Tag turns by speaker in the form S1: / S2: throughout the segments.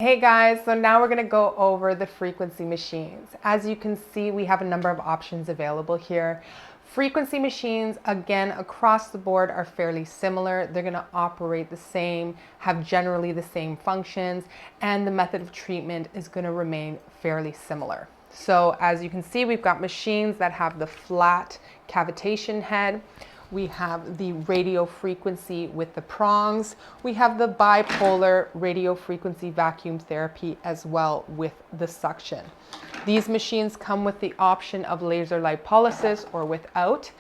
S1: Hey guys, so now we're going to go over the frequency machines. As you can see, we have a number of options available here. Frequency machines, again, across the board are fairly similar. They're going to operate the same, have generally the same functions, and the method of treatment is going to remain fairly similar. So as you can see, we've got machines that have the flat cavitation head. We have the radio frequency with the prongs. We have the bipolar radio frequency vacuum therapy as well with the suction. These machines come with the option of laser lipolysis or without.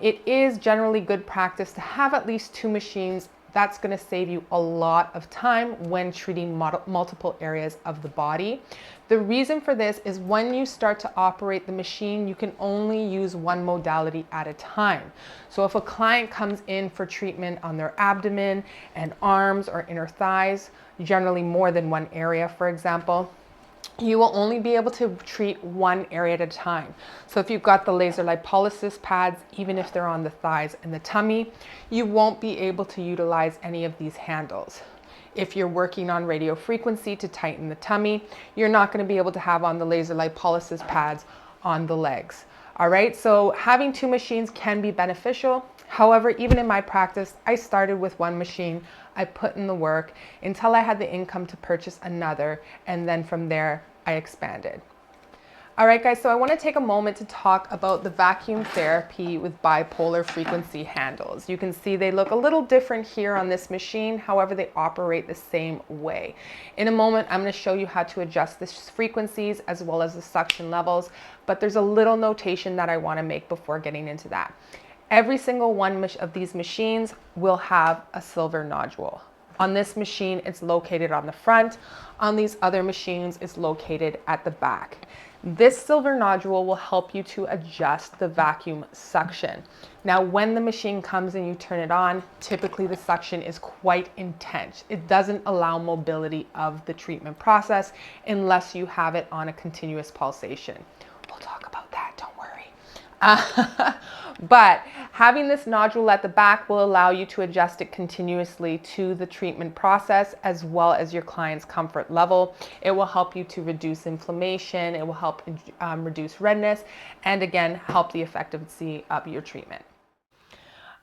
S1: It is generally good practice to have at least two machines. That's going to save you a lot of time when treating multiple areas of the body. The reason for this is when you start to operate the machine, you can only use one modality at a time. So if a client comes in for treatment on their abdomen and arms or inner thighs, generally more than one area, for example, you will only be able to treat one area at a time. So if you've got the laser lipolysis pads, even if they're on the thighs and the tummy, you won't be able to utilize any of these handles. If you're working on radio frequency to tighten the tummy, you're not going to be able to have on the laser lipolysis pads on the legs. All right, so having two machines can be beneficial. However, even in my practice, I started with one machine. I put in the work until I had the income to purchase another, and then from there, I expanded. All right, guys, so I want to take a moment to talk about the vacuum therapy with bipolar frequency handles. You can see they look a little different here on this machine. However, they operate the same way. In a moment, I'm going to show you how to adjust the frequencies as well as the suction levels, but there's a little notation that I want to make before getting into that. Every single one of these machines will have a silver nodule. On this machine, it's located on the front. On these other machines, it's located at the back. This silver nodule will help you to adjust the vacuum suction. Now, when the machine comes and you turn it on, typically the suction is quite intense. It doesn't allow mobility of the treatment process unless you have it on a continuous pulsation. We'll talk about that, don't worry. But having this nodule at the back will allow you to adjust it continuously to the treatment process as well as your client's comfort level. It will help you to reduce inflammation. It will help reduce redness and again, help the effectiveness of your treatment.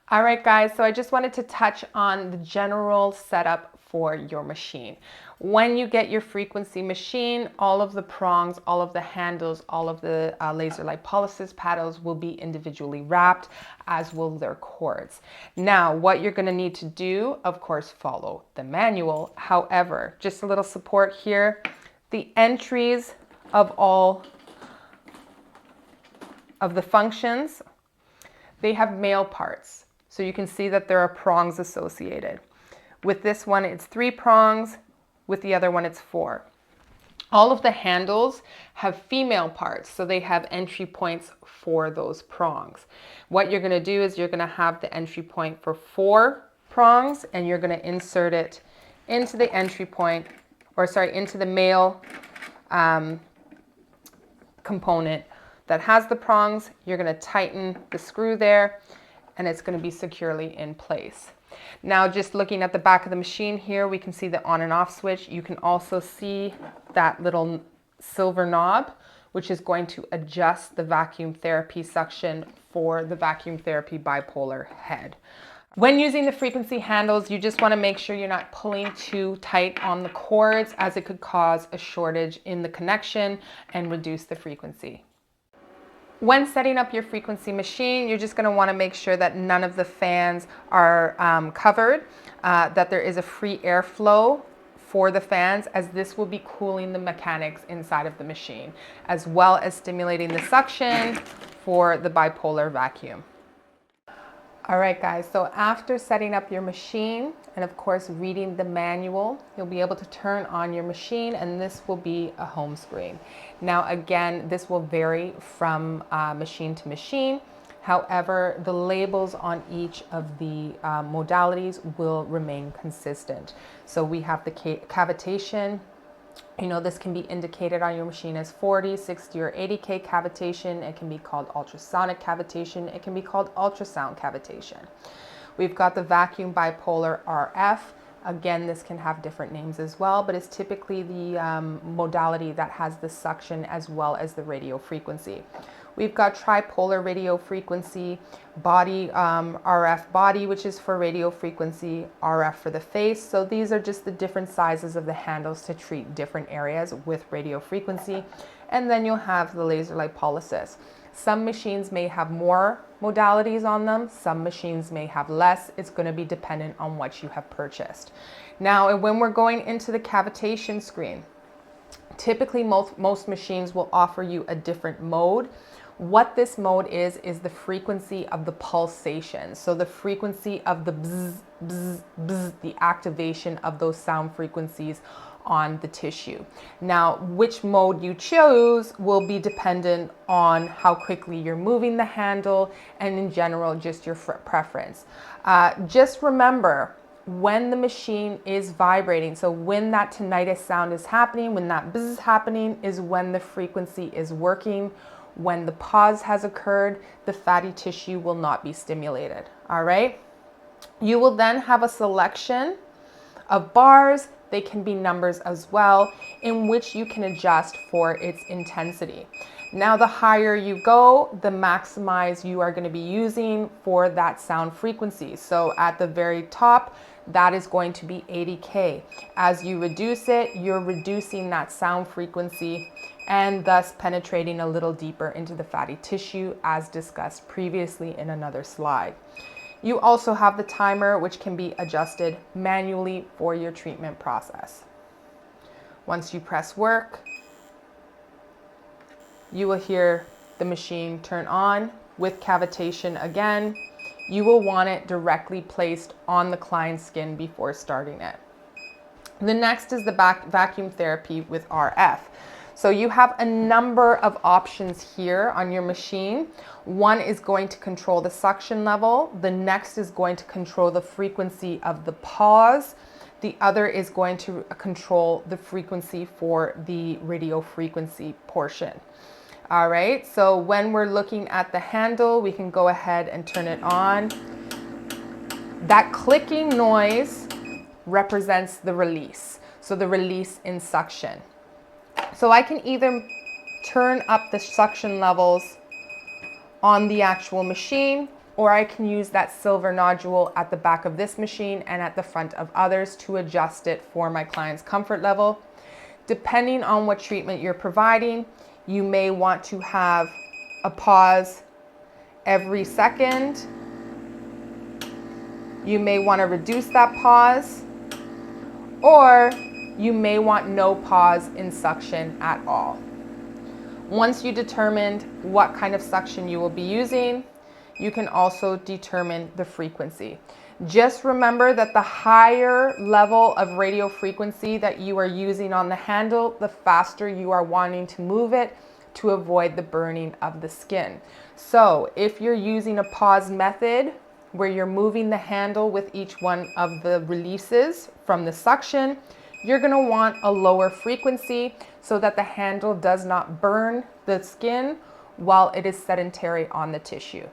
S1: All right, guys, so I just wanted to touch on the general setup for your machine. When you get your frequency machine, all of the prongs, all of the handles, all of the laser lipolysis paddles will be individually wrapped, as will their cords. Now, what you're going to need to do, of course, follow the manual. However, just a little support here. The entries of all of the functions, they have male parts. So you can see that there are prongs associated. With this one, it's 3 prongs. With the other one, it's 4. All of the handles have female parts, so they have entry points for those prongs. What you're going to do is you're going to have the entry point for 4 prongs, and you're going to insert it into the entry point, or sorry, into the male component that has the prongs. You're going to tighten the screw there, and it's going to be securely in place. Now, just looking at the back of the machine here, we can see the on and off switch. You can also see that little silver knob, which is going to adjust the vacuum therapy suction for the vacuum therapy bipolar head. When using the frequency handles, you just want to make sure you're not pulling too tight on the cords, as it could cause a shortage in the connection and reduce the frequency. When setting up your frequency machine, you're just going to want to make sure that none of the fans are covered, that there is a free airflow for the fans, as this will be cooling the mechanics inside of the machine, as well as stimulating the suction for the bipolar vacuum. All right, guys, so after setting up your machine and of course reading the manual, you'll be able to turn on your machine, and this will be a home screen. Now, again, this will vary from machine to machine. However, the labels on each of the modalities will remain consistent. So we have the cavitation. You know, this can be indicated on your machine as 40, 60, or 80K cavitation. It can be called ultrasonic cavitation. It can be called ultrasound cavitation. We've got the vacuum bipolar RF. Again, this can have different names as well, but it's typically the modality that has the suction as well as the radio frequency. We've got tripolar radio frequency, body, RF body, which is for radio frequency, RF for the face. So these are just the different sizes of the handles to treat different areas with radio frequency. And then you'll have the laser lipolysis. Some machines may have more modalities on them. Some machines may have less. It's going to be dependent on what you have purchased. Now, when we're going into the cavitation screen, typically most machines will offer you a different mode. What this mode is the frequency of the pulsation. So the frequency of the bzz, bzz, bzz, the activation of those sound frequencies on the tissue. Now, which mode you choose will be dependent on how quickly you're moving the handle and in general, just your preference. Just remember, when the machine is vibrating, so when that tinnitus sound is happening, when that bzz is happening, is when the frequency is working. When the pause has occurred, the fatty tissue will not be stimulated. All right. You will then have a selection of bars. They can be numbers as well, in which you can adjust for its intensity. Now, the higher you go, the maximize you are going to be using for that sound frequency. So at the very top, that is going to be 80K. As you reduce it, you're reducing that sound frequency and thus penetrating a little deeper into the fatty tissue, as discussed previously in another slide. You also have the timer, which can be adjusted manually for your treatment process. Once you press work, you will hear the machine turn on with cavitation again. You will want it directly placed on the client's skin before starting it. The next is the vacuum therapy with RF. So you have a number of options here on your machine. One is going to control the suction level. The next is going to control the frequency of the pause. The other is going to control the frequency for the radio frequency portion. All right, so when we're looking at the handle, we can go ahead and turn it on. That clicking noise represents the release. So the release in suction. So I can either turn up the suction levels on the actual machine, or I can use that silver nodule at the back of this machine and at the front of others to adjust it for my client's comfort level. Depending on what treatment you're providing, you may want to have a pause every second. You may want to reduce that pause, or you may want no pause in suction at all. Once you determined what kind of suction you will be using, you can also determine the frequency. Just remember that the higher level of radio frequency that you are using on the handle, the faster you are wanting to move it to avoid the burning of the skin. So if you're using a pause method where you're moving the handle with each one of the releases from the suction, you're going to want a lower frequency so that the handle does not burn the skin while it is sedentary on the tissue.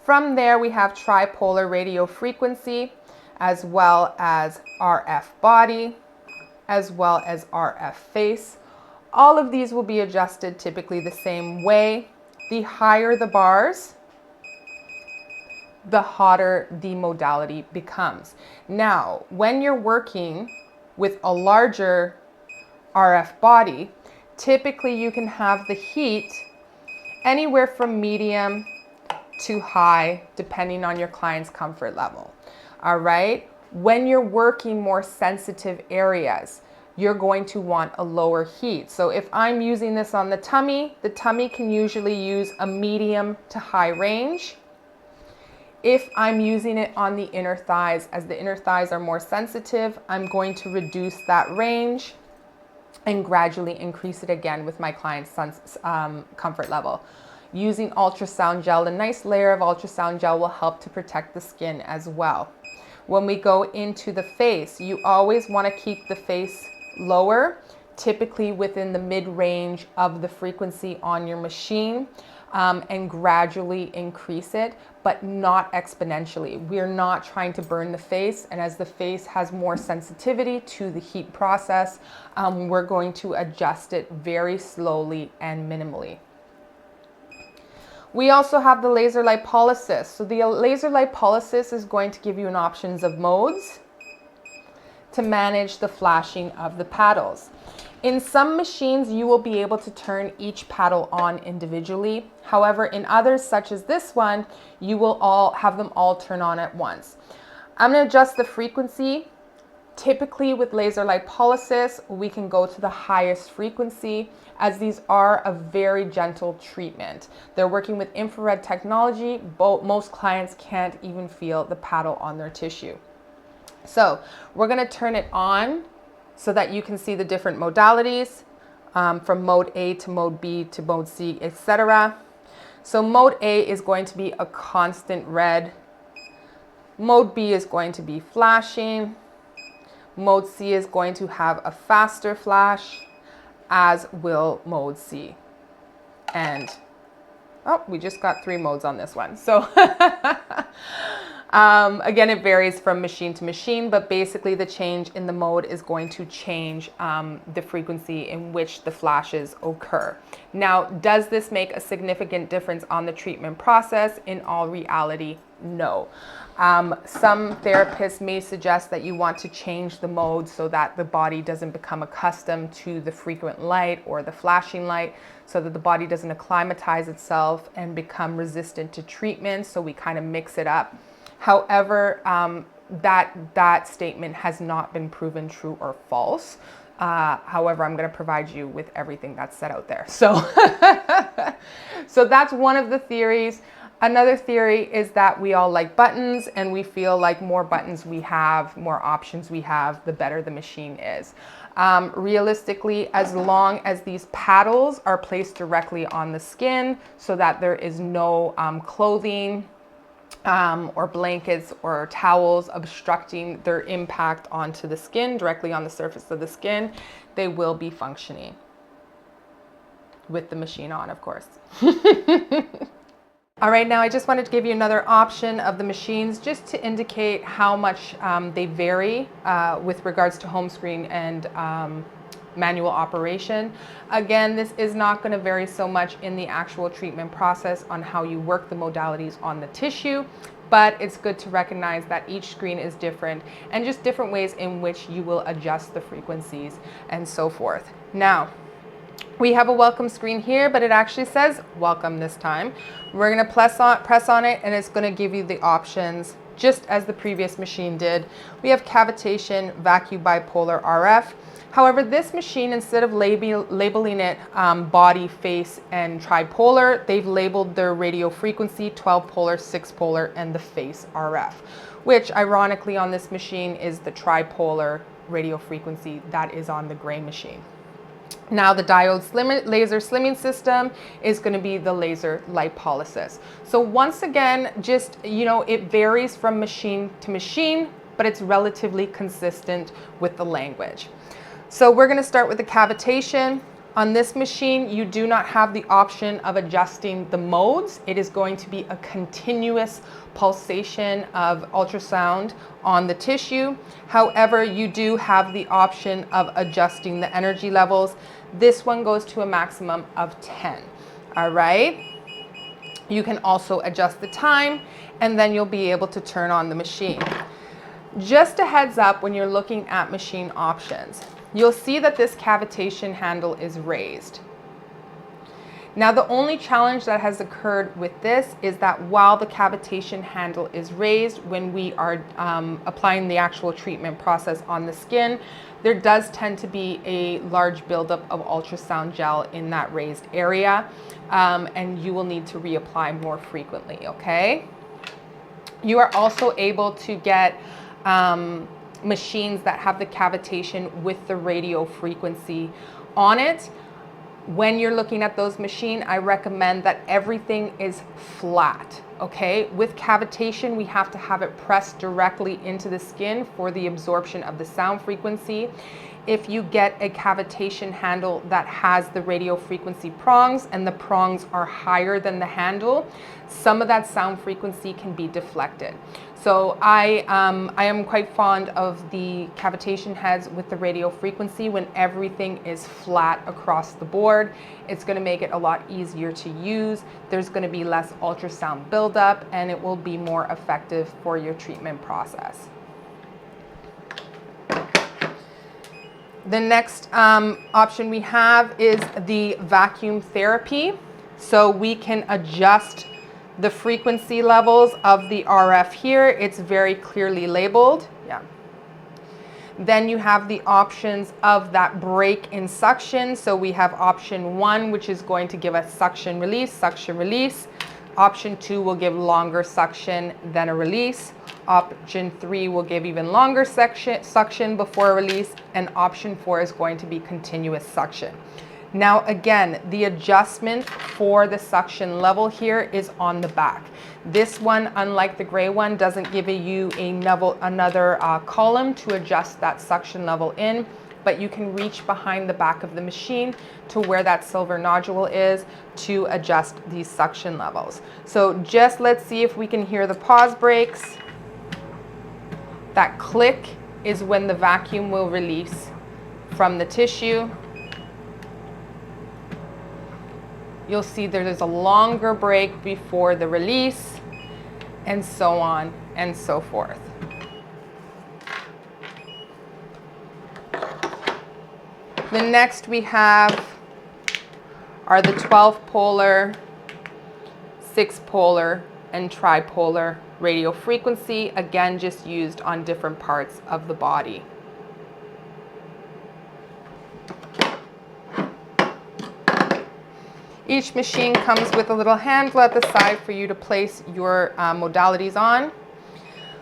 S1: From there, we have tripolar radio frequency, as well as RF body, as well as RF face. All of these will be adjusted typically the same way. The higher the bars, the hotter the modality becomes. Now, when you're working with a larger RF body, typically you can have the heat anywhere from medium to high, depending on your client's comfort level. All right. When you're working more sensitive areas, you're going to want a lower heat. So if I'm using this on the tummy can usually use a medium to high range. If I'm using it on the inner thighs, as the inner thighs are more sensitive, I'm going to reduce that range and gradually increase it again with my client's comfort level. Using ultrasound gel, a nice layer of ultrasound gel will help to protect the skin as well. When we go into the face, you always want to keep the face lower, typically within the mid-range of the frequency on your machine. and gradually increase it, but not exponentially. We're not trying to burn the face, and as the face has more sensitivity to the heat process, we're going to adjust it very slowly and minimally. We also have the laser lipolysis. So the laser lipolysis is going to give you an options of modes to manage the flashing of the paddles. In some machines, you will be able to turn each paddle on individually. However, in others, such as this one, you will have them all turn on at once. I'm going to adjust the frequency. Typically with laser lipolysis, we can go to the highest frequency, as these are a very gentle treatment. They're working with infrared technology. Most clients can't even feel the paddle on their tissue. So we're going to turn it on so that you can see the different modalities, from mode A to mode B to mode C, etc. So mode A is going to be a constant red. Mode B is going to be flashing. Mode C is going to have a faster flash, as will mode C. And, oh, we just got 3 modes on this one. So again, it varies from machine to machine, but basically the change in the mode is going to change the frequency in which the flashes occur. Now, does this make a significant difference on the treatment process? In all reality, no. Some therapists may suggest that you want to change the mode so that the body doesn't become accustomed to the frequent light or the flashing light, so that the body doesn't acclimatize itself and become resistant to treatment. So we kind of mix it up. However, that statement has not been proven true or false. However, I'm going to provide you with everything that's set out there. So, so that's one of the theories. Another theory is that we all like buttons, and we feel like more buttons we have, more options we have, the better the machine is. Realistically, as long as these paddles are placed directly on the skin so that there is no clothing or blankets or towels obstructing their impact onto the skin, directly on the surface of the skin, they will be functioning. With the machine on, of course. All right, now I just wanted to give you another option of the machines just to indicate how much they vary with regards to home screen and manual operation. Again, this is not going to vary so much in the actual treatment process on how you work the modalities on the tissue, but it's good to recognize that each screen is different and just different ways in which you will adjust the frequencies and so forth. Now, we have a welcome screen here, but it actually says welcome this time. We're going to press on it, and it's going to give you the options just as the previous machine did. We have cavitation, vacuum bipolar, RF. However, this machine, instead of labeling it body, face, and tripolar, they've labeled their radio frequency 12 polar, 6 polar, and the face RF, which ironically on this machine is the tripolar radio frequency that is on the gray machine. Now the diode laser slimming system is going to be the laser lipolysis. So once again, just, it varies from machine to machine, but it's relatively consistent with the language. So we're going to start with the cavitation. On this machine, you do not have the option of adjusting the modes. It is going to be a continuous pulsation of ultrasound on the tissue. However, you do have the option of adjusting the energy levels. This one goes to a maximum of 10. All right. You can also adjust the time, and then you'll be able to turn on the machine. Just a heads up when you're looking at machine options. You'll see that this cavitation handle is raised. Now, the only challenge that has occurred with this is that while the cavitation handle is raised, when we are applying the actual treatment process on the skin, there does tend to be a large buildup of ultrasound gel in that raised area, and you will need to reapply more frequently, okay? You are also able to get machines that have the cavitation with the radio frequency on it. When you're looking at those machines, I recommend that everything is flat, okay? With cavitation, we have to have it pressed directly into the skin for the absorption of the sound frequency. if you get a cavitation handle that has the radio frequency prongs and the prongs are higher than the handle, some of that sound frequency can be deflected. So I am quite fond of the cavitation heads with the radio frequency when everything is flat across the board. It's going to make it a lot easier to use. There's going to be less ultrasound buildup, and it will be more effective for your treatment process. The next option we have is the vacuum therapy. So we can adjust the frequency levels of the RF here. It's very clearly labeled. Yeah. Then you have the options of that break in suction. So we have option 1, which is going to give us suction release, suction release. Option 2 will give longer suction than a release. Option 3 will give even longer suction before a release. And option 4 is going to be continuous suction. Now again, the adjustment for the suction level here is on the back. This one, unlike the gray one, doesn't give you another column to adjust that suction level in, but you can reach behind the back of the machine to where that silver nodule is to adjust these suction levels. So just let's see if we can hear the pause breaks. That click is when the vacuum will release from the tissue. You'll see there's a longer break before the release, and so on and so forth. The next we have are the 12-polar, 6-polar, and tripolar radio frequency, again just used on different parts of the body. Each machine comes with a little handle at the side for you to place your modalities on.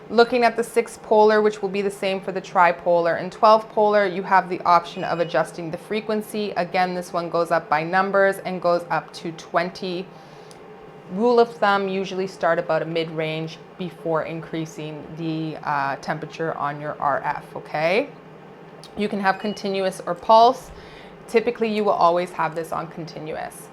S1: Looking at the 6-polar, which will be the same for the tripolar, and 12-polar, you have the option of adjusting the frequency. Again, this one goes up by numbers and goes up to 20. Rule of thumb, usually start about a mid-range before increasing the temperature on your RF, okay? You can have continuous or pulse. Typically, you will always have this on continuous.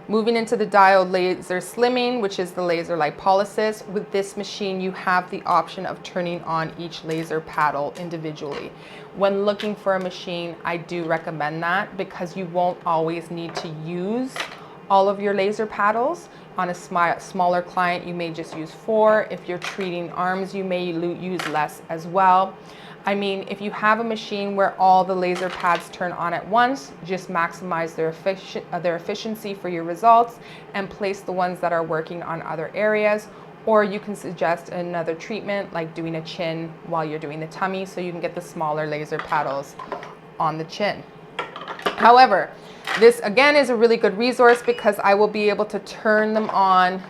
S1: Moving into the diode laser slimming, which is the laser lipolysis. With this machine, you have the option of turning on each laser paddle individually. When looking for a machine, I do recommend that because you won't always need to use all of your laser paddles. On a smaller client, you may just use 4. If you're treating arms, you may use less as well. I mean, if you have a machine where all the laser pads turn on at once, just maximize their efficiency for your results and place the ones that are working on other areas. Or you can suggest another treatment like doing a chin while you're doing the tummy so you can get the smaller laser paddles on the chin. However, this again is a really good resource because I will be able to turn them on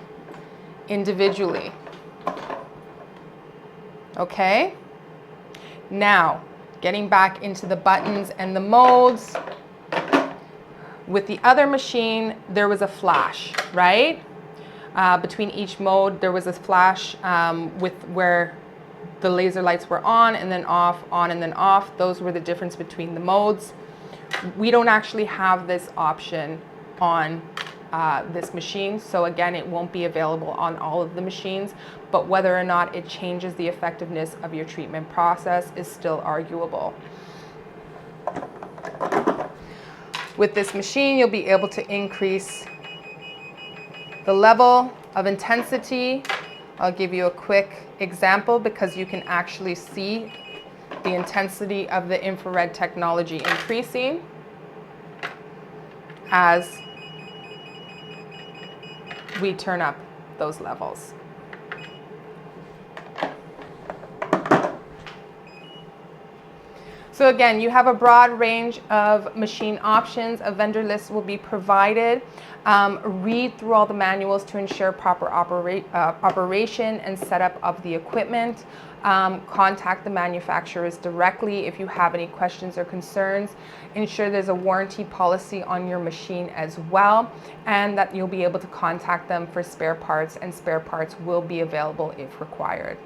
S1: individually. Okay? Now, getting back into the buttons and the modes. With the other machine, there was a flash, right? Between each mode, there was a flash with where the laser lights were on and then off, on and then off. Those were the difference between the modes. We don't actually have this option on this machine, so again, it won't be available on all of the machines, but whether or not it changes the effectiveness of your treatment process is still arguable. With this machine, you'll be able to increase the level of intensity. I'll give you a quick example because you can actually see the intensity of the infrared technology increasing as we turn up those levels. So again, you have a broad range of machine options. A vendor list will be provided. Read through all the manuals to ensure proper operation and setup of the equipment. Contact the manufacturers directly if you have any questions or concerns. Ensure there's a warranty policy on your machine as well, and that you'll be able to contact them for spare parts, and spare parts will be available if required.